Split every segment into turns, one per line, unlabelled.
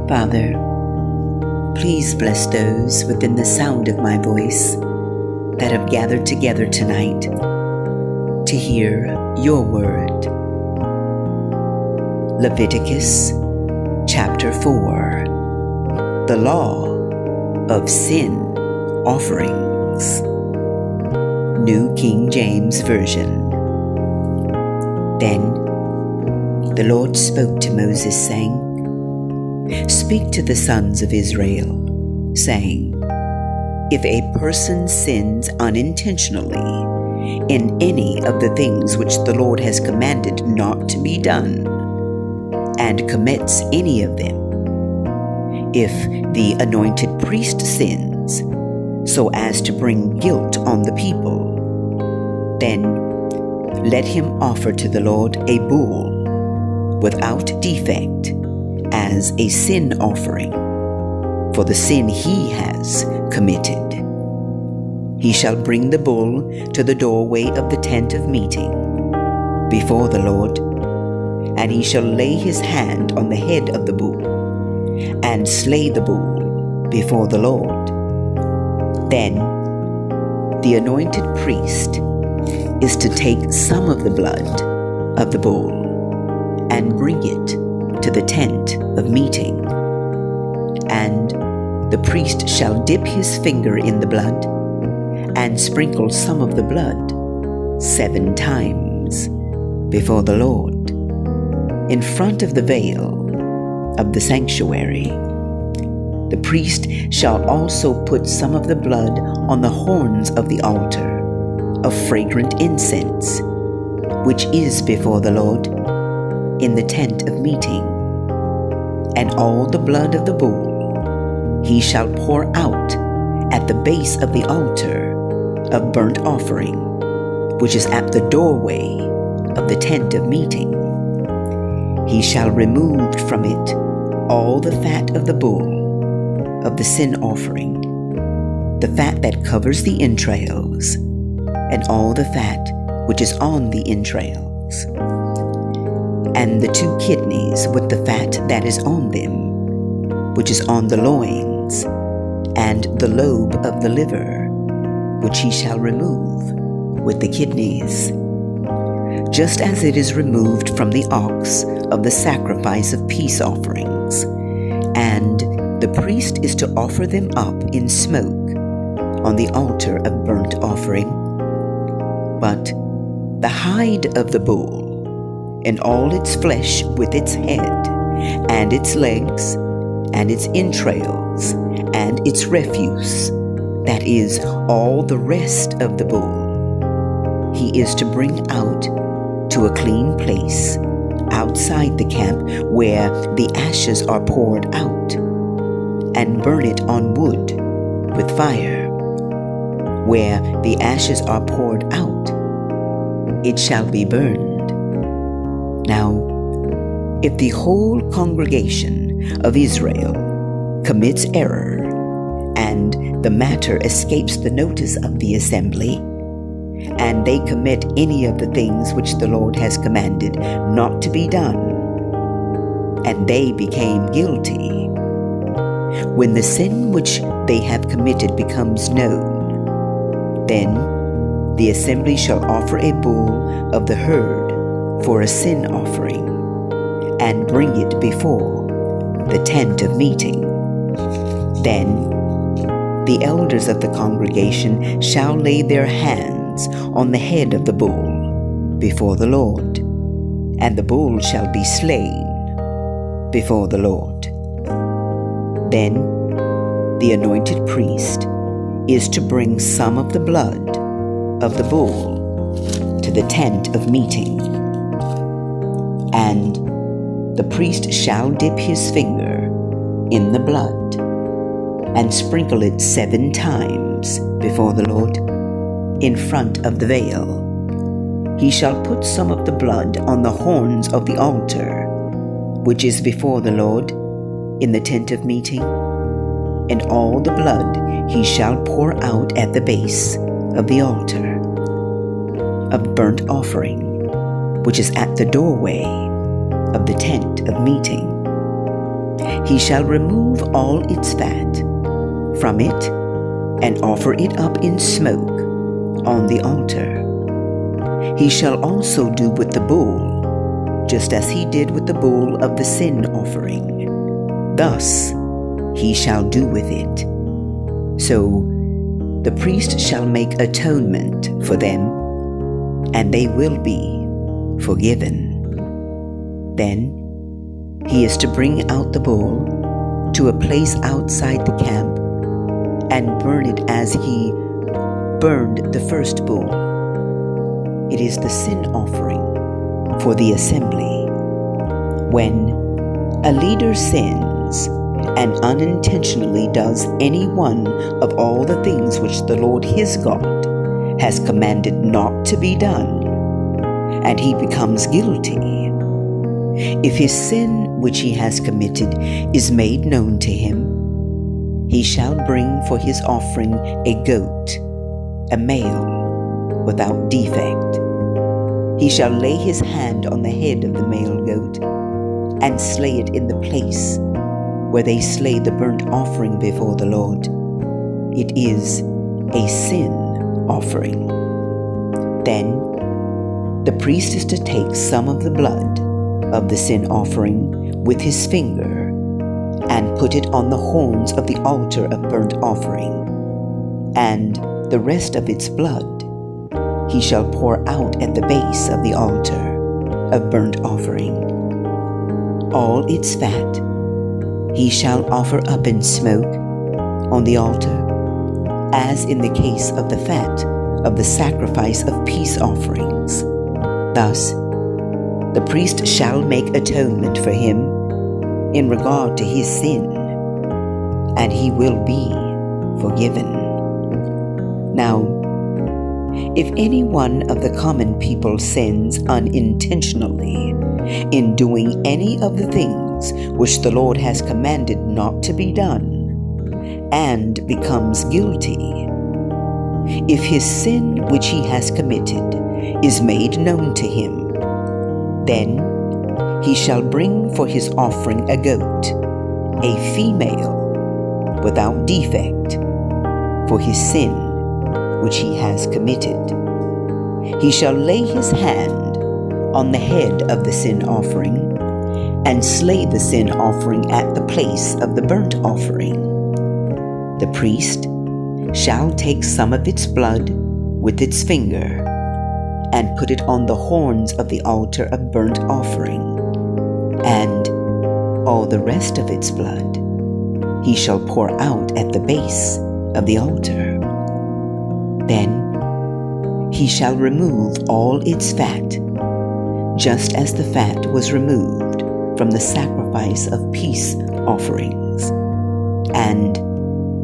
Father, please bless those within the sound of my voice that have gathered together tonight to hear your word. Leviticus Chapter 4, the law of sin offerings. New King James Version. Then the Lord spoke to Moses, saying, "Speak to the sons of Israel, saying, if a person sins unintentionally in any of the things which the Lord has commanded not to be done, and commits any of them, if the anointed priest sins so as to bring guilt on the people, then let him offer to the Lord a bull without defect as a sin offering for the sin he has committed. He shall bring the bull to the doorway of the tent of meeting before the Lord, and he shall lay his hand on the head of the bull and slay the bull before the Lord. Then the anointed priest is to take some of the blood of the bull and bring it to the tent of meeting. And the priest shall dip his finger in the blood and sprinkle some of the blood 7 times before the Lord in front of the veil of the sanctuary. The priest shall also put some of the blood on the horns of the altar of fragrant incense, which is before the Lord in the tent of meeting. And all the blood of the bull he shall pour out at the base of the altar of burnt offering, which is at the doorway of the tent of meeting. He shall remove from it all the fat of the bull of the sin offering, the fat that covers the entrails, and all the fat which is on the entrails, and the 2 kidneys with the fat that is on them, which is on the loins, and the lobe of the liver, which he shall remove with the kidneys, just as it is removed from the ox of the sacrifice of peace offerings. And the priest is to offer them up in smoke on the altar of burnt offering. But the hide of the bull, and all its flesh with its head, and its legs, and its entrails, and its refuse, that is, all the rest of the bull, he is to bring out to a clean place outside the camp where the ashes are poured out, and burn it on wood with fire. Where the ashes are poured out, it shall be burned. Now, if the whole congregation of Israel commits error, and the matter escapes the notice of the assembly, and they commit any of the things which the Lord has commanded not to be done, and they became guilty, when the sin which they have committed becomes known, then the assembly shall offer a bull of the herd for a sin offering, and bring it before the tent of meeting. Then the elders of the congregation shall lay their hands on the head of the bull before the Lord, and the bull shall be slain before the Lord. Then the anointed priest is to bring some of the blood of the bull to the tent of meeting. And the priest shall dip his finger in the blood and sprinkle it 7 times before the Lord in front of the veil. He shall put some of the blood on the horns of the altar, which is before the Lord in the tent of meeting, and all the blood he shall pour out at the base of the altar of burnt offering, which is at the doorway of the tent of meeting. he shall remove all its fat from it and offer it up in smoke on the altar. He shall also do with the bull, just as he did with the bull of the sin offering. Thus he shall do with it. So the priest shall make atonement for them, and they will be forgiven. Then he is to bring out the bull to a place outside the camp and burn it as he burned the first bull. It is the sin offering for the assembly. When a leader sins and unintentionally does any one of all the things which the Lord his God has commanded not to be done, and he becomes guilty, if his sin which he has committed is made known to him, he shall bring for his offering a goat, a male, without defect. He shall lay his hand on the head of the male goat and slay it in the place where they slay the burnt offering before the Lord. It is a sin offering. Then the priest is to take some of the blood of the sin offering with his finger and put it on the horns of the altar of burnt offering, and the rest of its blood he shall pour out at the base of the altar of burnt offering. All its fat he shall offer up in smoke on the altar, as in the case of the fat of the sacrifice of peace offerings. Thus the priest shall make atonement for him in regard to his sin, and he will be forgiven. Now, if any one of the common people sins unintentionally in doing any of the things which the Lord has commanded not to be done, and becomes guilty, if his sin which he has committed is made known to him, then he shall bring for his offering a goat, a female, without defect, for his sin which he has committed. He shall lay his hand on the head of the sin offering and slay the sin offering at the place of the burnt offering. The priest shall take some of its blood with its finger and put it on the horns of the altar of burnt offering, and all the rest of its blood he shall pour out at the base of the altar. Then he shall remove all its fat, just as the fat was removed from the sacrifice of peace offerings, and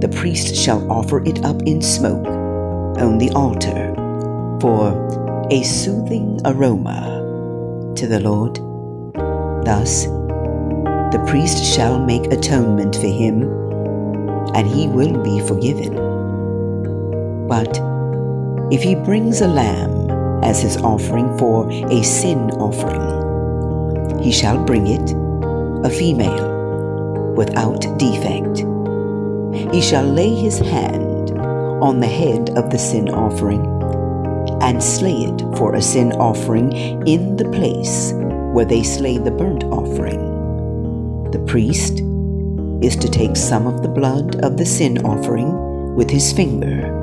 the priest shall offer it up in smoke on the altar for a soothing aroma to the Lord. Thus the priest shall make atonement for him, and he will be forgiven. But if he brings a lamb as his offering for a sin offering, he shall bring it, a female, without defect. He shall lay his hand on the head of the sin offering and slay it for a sin offering in the place where they slay the burnt offering. The priest is to take some of the blood of the sin offering with his finger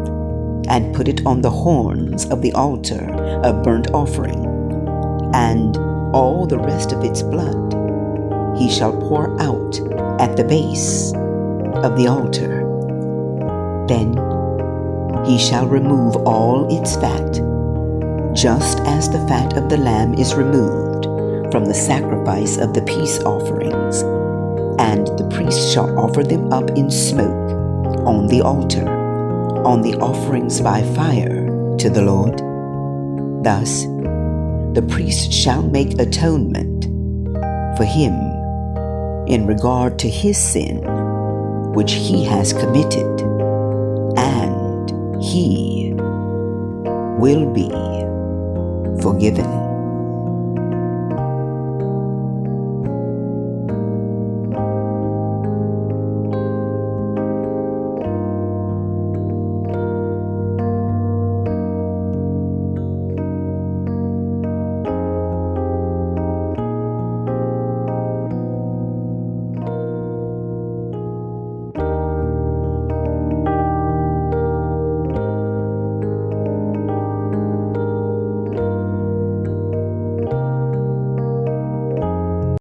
and put it on the horns of the altar of burnt offering, and all the rest of its blood he shall pour out at the base of the altar. Then he shall remove all its fat, just as the fat of the lamb is removed from the sacrifice of the peace offerings, and the priest shall offer them up in smoke on the altar, on the offerings by fire to the Lord. Thus the priest shall make atonement for him in regard to his sin which he has committed, and he will be forgiven.